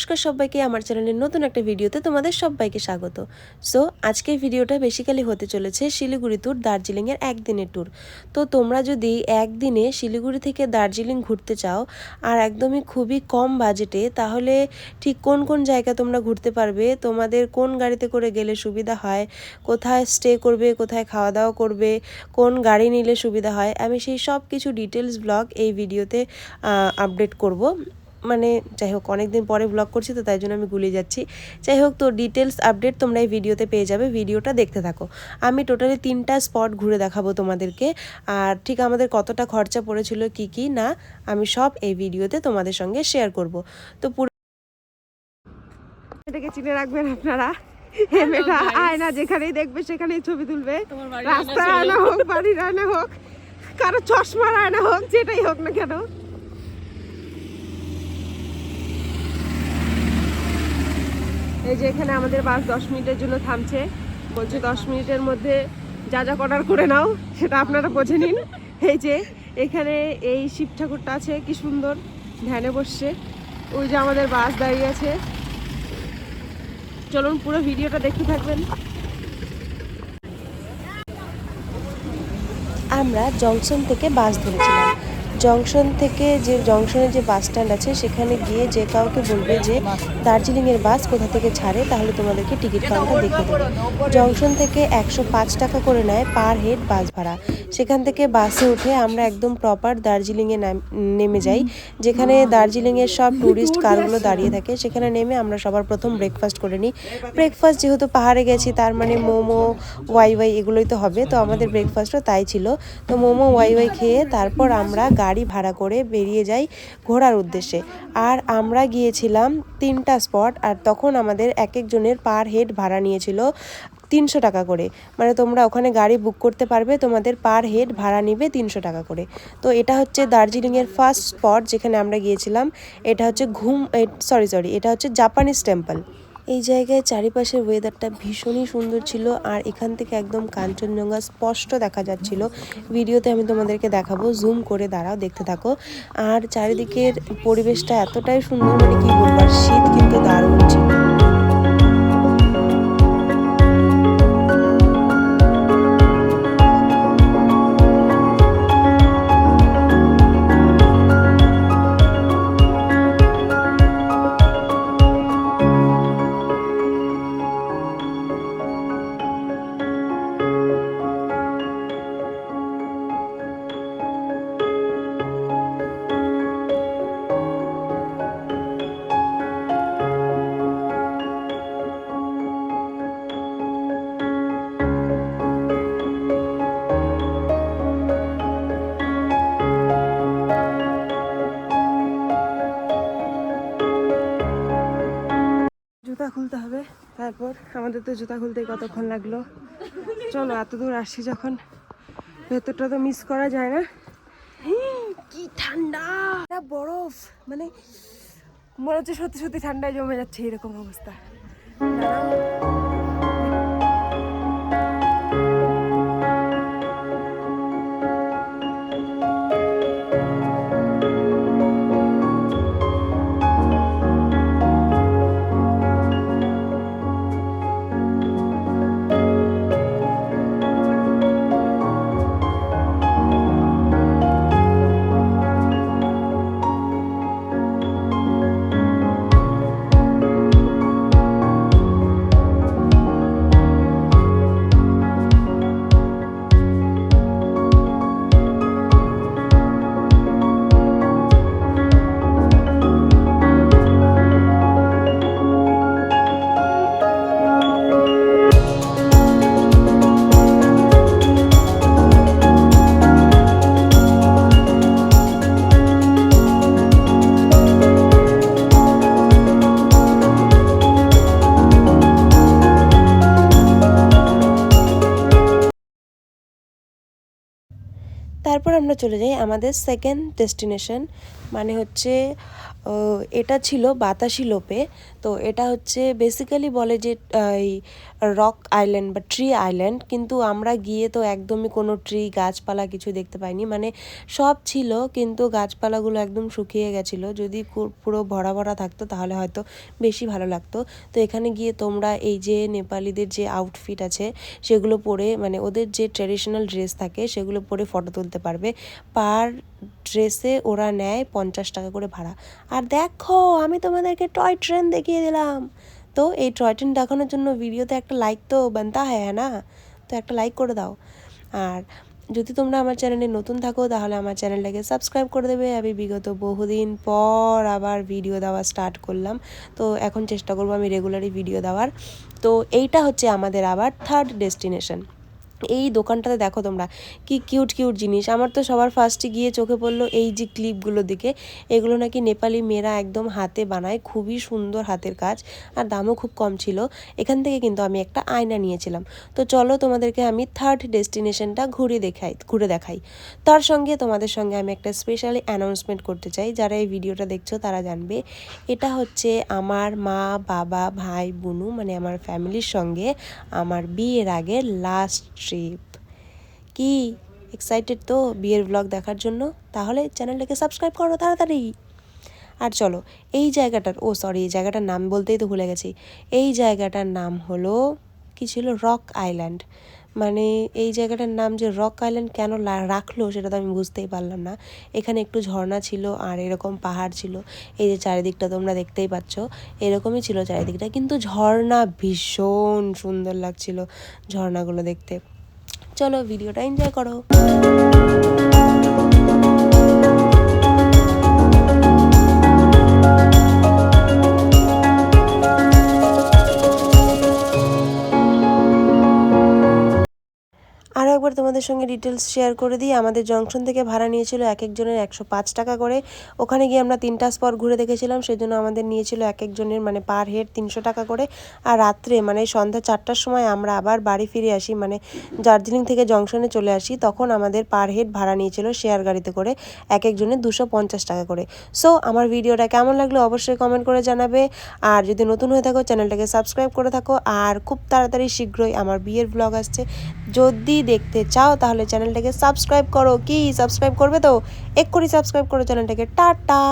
নমস্কার সবাইকে, আমার চ্যানেলের নতুন একটা ভিডিওতে তোমাদের সবাইকে স্বাগত। সো আজকের ভিডিওটা বেসিক্যালি হতে চলেছে শিলিগুড়ি ট্যুর, দার্জিলিংয়ের একদিনের ট্যুর। তো তোমরা যদি একদিনে শিলিগুড়ি থেকে দার্জিলিং ঘুরতে চাও আর একদমই খুবই কম বাজেটে, তাহলে ঠিক কোন কোন জায়গা তোমরা ঘুরতে পারবে, তোমাদের কোন গাড়িতে করে গেলে সুবিধা হয়, কোথায় স্টে করবে, কোথায় খাওয়া দাওয়া করবে, কোন গাড়ি নিলে সুবিধা হয়, আমি সেই সব কিছু ডিটেলস ব্লগ এই ভিডিওতে আপডেট করব। মানে যাই হোক, অনেকদিন পরে ব্লগ করছি তো তাই জন্য আমি গুলিয়ে যাচ্ছি। যাই হোক, তো ডিটেলস আপডেট তোমরা এই ভিডিওতে পেয়ে যাবে, ভিডিওটা দেখতে থাকো। আমি টোটালি 3টা স্পট ঘুরে দেখাবো তোমাদেরকে, আর ঠিক আমাদের কতটা খরচা পড়েছিল কি কি না আমি সব এই ভিডিওতে তোমাদের সঙ্গে শেয়ার করব। তো পুরো এটাকে চিনে রাখবেন আপনারা। মেয়েটা আয়না যেখানেই দেখবে সেখানেই ছবি তুলবে, রাস্তায় আয়না হোক, বাড়ির আয়না হোক, কারো চশমার আয়না হোক, যেটাই হোক না কেন। এই যে এখানে আমাদের বাস 10 মিনিটের জন্য থামছে, বলছে 10 মিনিটের মধ্যে যা যা করার করে নাও, সেটা আপনারা বোঝে নিন। এই যে এখানে এই শিব ঠাকুরটা আছে, কি সুন্দর ধ্যানে বসছে। ওই যে আমাদের বাস দাঁড়িয়ে আছে। চলুন পুরো ভিডিওটা দেখতে থাকবেন। আমরা জংশন থেকে বাস ধরেছিলাম। জংশন থেকে জংশনের যে বাস স্ট্যান্ড আছে সেখানে গিয়ে যে কাউকে বলবে যে দার্জিলিংয়ের বাস কোথা থেকে ছাড়ে, তাহলে তোমাদেরকে টিকিট কাউন্টার দেখিয়ে দেবে। জংশন থেকে 105 টাকা করে নেয় পার হেড বাস ভাড়া। সেখান থেকে বাসে উঠে আমরা একদম প্রপার দার্জিলিংয়ে নেমে যাই, যেখানে দার্জিলিংয়ের সব ট্যুরিস্ট কারগুলো দাঁড়িয়ে থাকে। সেখানে নেমে আমরা সবার প্রথম ব্রেকফাস্ট করে নিই। ব্রেকফাস্ট যেহেতু পাহাড়ে গেছি, তার মানে মোমো, ওয়াই এগুলোই তো হবে, তো আমাদের ব্রেকফাস্টও তাই ছিল। তো মোমো ওয়াই খেয়ে তারপর আমরা গাড়ি ভাড়া করে বেরিয়ে যাই ঘোরার উদ্দেশ্যে। আর আমরা গিয়েছিলাম 3টা স্পট, আর তখন আমাদের এক একজনের পার হেড ভাড়া নিয়েছিল 300 টাকা করে। মানে তোমরা ওখানে গাড়ি বুক করতে পারবে, তোমাদের পার হেড ভাড়া নিবে 300 টাকা করে। তো এটা হচ্ছে দার্জিলিংয়ের ফার্স্ট স্পট যেখানে আমরা গিয়েছিলাম। এটা হচ্ছে এটা হচ্ছে জাপানিজ টেম্পল। এই জায়গায় চারিপাশের ওয়েদারটা ভীষণই সুন্দর ছিল, আর এখান থেকে একদম কাঞ্চনজঙ্ঘা স্পষ্ট দেখা যাচ্ছিল। ভিডিওতে আমি তোমাদেরকে দেখাবো, জুম করে দাঁড়াও, দেখতে থাকো। আর চারিদিকের পরিবেশটা এতটাই সুন্দর, মানে কি বলবো, আর শীত কিন্তু দারুণ ছিল। জুতা খুলতে হবে, তারপর আমাদের তো জুতা খুলতে কতক্ষণ লাগলো। চলো, এত দূর আসছি যখন, ভেতরটা তো মিস করা যায় না। কি ঠান্ডা, বরফ, মানে মনে হচ্ছে সত্যি সত্যি ঠান্ডায় জমে যাচ্ছে, এরকম অবস্থা। তারপর আমরা চলে যাই আমাদের সেকেন্ড ডেস্টিনেশন, মানে হচ্ছে এটা ছিল বাতাসি লোপে। তো এটা হচ্ছে বেসিক্যালি বলে যে এই রক আইল্যান্ড বা ট্রি আইল্যান্ড, কিন্তু আমরা গিয়ে তো একদমই কোনো ট্রি গাছপালা কিছু দেখতে পাইনি। মানে সব ছিল কিন্তু গাছপালাগুলো একদম শুকিয়ে গেছিলো। যদি পুরো ভরা ভরা থাকতো তাহলে হয়তো বেশি ভালো লাগতো। তো এখানে গিয়ে তোমরা এই যে নেপালিদের যে আউটফিট আছে সেগুলো পরে, মানে ওদের যে ট্র্যাডিশনাল ড্রেস থাকে সেগুলো পরে ফটো তুলতে পারবে। পার ড্রেসে ওরা নেয় 50 টাকা করে ভাড়া। আর দেখো আমি তোমাদেরকে টয় ট্রেন দেখিয়ে দিলাম। তো এই টয় ট্রেন দেখানোর জন্য ভিডিওতে একটা লাইক তো বানতা হ্যাঁ না? তো একটা লাইক করে দাও। আর যদি তোমরা আমার চ্যানেলে নতুন থাকো তাহলে আমার চ্যানেলটাকে সাবস্ক্রাইব করে দেবে। আমি বিগত বহুদিন পর আবার ভিডিও দেওয়া স্টার্ট করলাম, তো এখন চেষ্টা করবো আমি রেগুলারই ভিডিও দেওয়ার। তো এইটা হচ্ছে আমাদের আবার থার্ড ডেস্টিনেশন। এই দোকানটাতে দেখো তোমরা কি কিউট কিউট জিনিস। আমার তো সবার ফার্স্টে গিয়ে চোখে পড়লো এই যে ক্লিপগুলোর দিকে। এগুলো নাকি নেপালি মেয়েরা একদম হাতে বানায়, খুবই সুন্দর হাতের কাজ, আর দামও খুব কম ছিল। এখান থেকে কিন্তু আমি একটা আয়না নিয়েছিলাম। তো চলো তোমাদেরকে আমি থার্ড ডেস্টিনেশনটা ঘুরে দেখাই। তার সঙ্গে তোমাদের সঙ্গে আমি একটা স্পেশালি অ্যানাউন্সমেন্ট করতে চাই। যারা এই ভিডিওটা দেখছো তারা জানবে এটা হচ্ছে আমার মা বাবা ভাই বোনু, মানে আমার ফ্যামিলির সঙ্গে আমার বিয়ের আগে লাস্ট ট্রিপ। কি এক্সাইটেড তো বিয়ের ব্লগ দেখার জন্য? তাহলে চ্যানেলটাকে সাবস্ক্রাইব করো তাড়াতাড়ি। আর চলো এই জায়গাটার, এই জায়গাটার নাম বলতেই তো ভুলে গেছি। এই জায়গাটার নাম হলো কি ছিল, রক আইল্যান্ড। মানে এই জায়গাটার নাম যে রক আইল্যান্ড কেন রাখলো সেটা তো আমি বুঝতেই পারলাম না। এখানে একটু ঝর্ণা ছিল আর এরকম পাহাড় ছিল। এই যে চারিদিকটা তোমরা দেখতেই পাচ্ছ, এরকমই ছিল চারিদিকটা, কিন্তু ঝর্ণা ভীষণ সুন্দর লাগছিল ঝর্ণাগুলো দেখতে। চলো ভিডিওটা এনজয় করো। আরও একবার তোমাদের সঙ্গে ডিটেলস শেয়ার করে দিই। আমাদের জংশন থেকে ভাড়া নিয়েছিল এক একজনের 105 টাকা করে। ওখানে গিয়ে আমরা 3টা স্পট ঘুরে দেখেছিলাম, সেজন্য আমাদের নিয়েছিল এক একজনের মানে পার হেড 300 টাকা করে। আর রাত্রে মানে সন্ধ্যা 4টার সময় আমরা আবার বাড়ি ফিরে আসি, মানে দার্জিলিং থেকে জংশনে চলে আসি, তখন আমাদের পার হেড ভাড়া নিয়েছিল শেয়ার গাড়িতে করে এক একজনের 250 টাকা করে। সো আমার ভিডিওটা কেমন লাগলো অবশ্যই কমেন্ট করে জানাবে। আর যদি নতুন হয়ে থাকো চ্যানেলটাকে সাবস্ক্রাইব করে থাকো। আর খুব তাড়াতাড়ি শীঘ্রই আমার বিয়ের ব্লগ আসছে, যদি দেখতে চাও তাহলে চ্যানেলটাকে সাবস্ক্রাইব করো। কি সাবস্ক্রাইব করবে তো? এক্ষুনি সাবস্ক্রাইব করো চ্যানেলটাকে। টাটা।